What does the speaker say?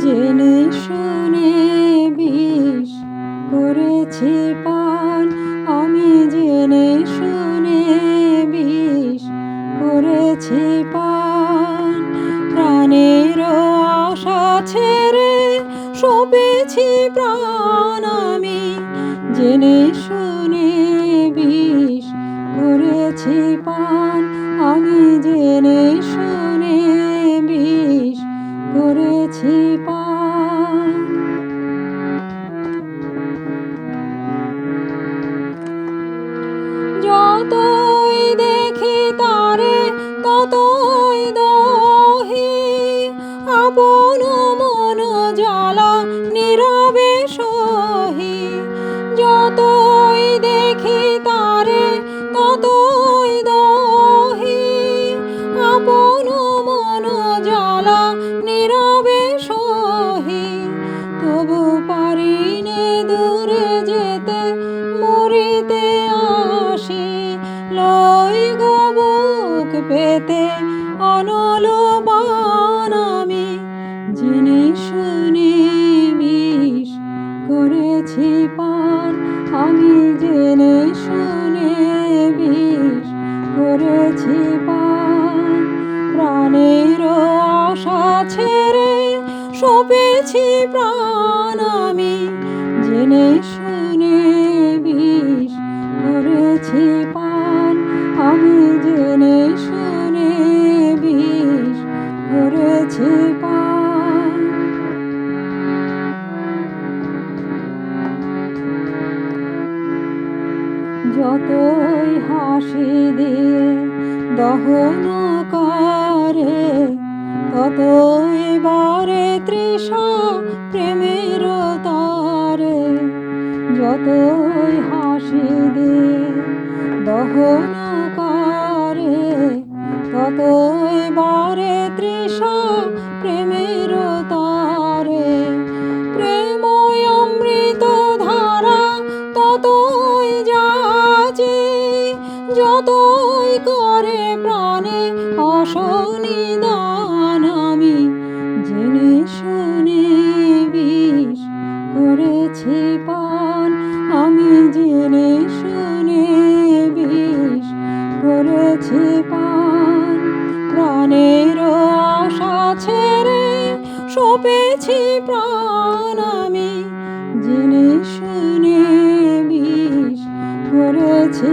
জেনে শুনে বিষ করেছি পান, আমি জেনে শুনে বিষ করেছি পান। প্রাণের আশা ছেড়ে সঁপেছি প্রাণ, আমি জেনে শুনে বিষ করেছি পান, আমি জেনে শুনে বিষ করেছি পান। যতই দেখি তারে ততই দহি, আপন মন জ্বালা নীরবে সহি। যতই দেখি তারে ততই দহি, আপন মন জ্বালা নীরবে সহি। তবু পারিনে দূরে যেতে, মরিতে আসি লই গো বুক পেতে অনল বাণ, আমি জেনে শুনে বিষ করেছি পান, আমি জেনে শুনে বিষ করেছি পান। প্রাণের আশা ছেড়ে সঁপেছি প্রাণ, আমি জেনে শুনে বিষ করেছি পান, আমি জেনে শুনে বিষ করেছি পান। যতই হাসি দিয়ে দহন করে, ততই বারে তৃষা প্রেমের তরে। যতই হাসি দিয়ে দহন করে, ততই বারে তৃষা প্রেমের তরে। প্রেম অমৃত ধারা ততই যাচে, যতই করে প্রাণে অসনিদান, আমি জেনে শুনে বিষ করেছি পান, আমি জেনে শুনে বিষ করেছি পান। প্রাণের আশা ছেড়ে সঁপেছি প্রাণ, আমি জেনে শুনে বিষ করেছি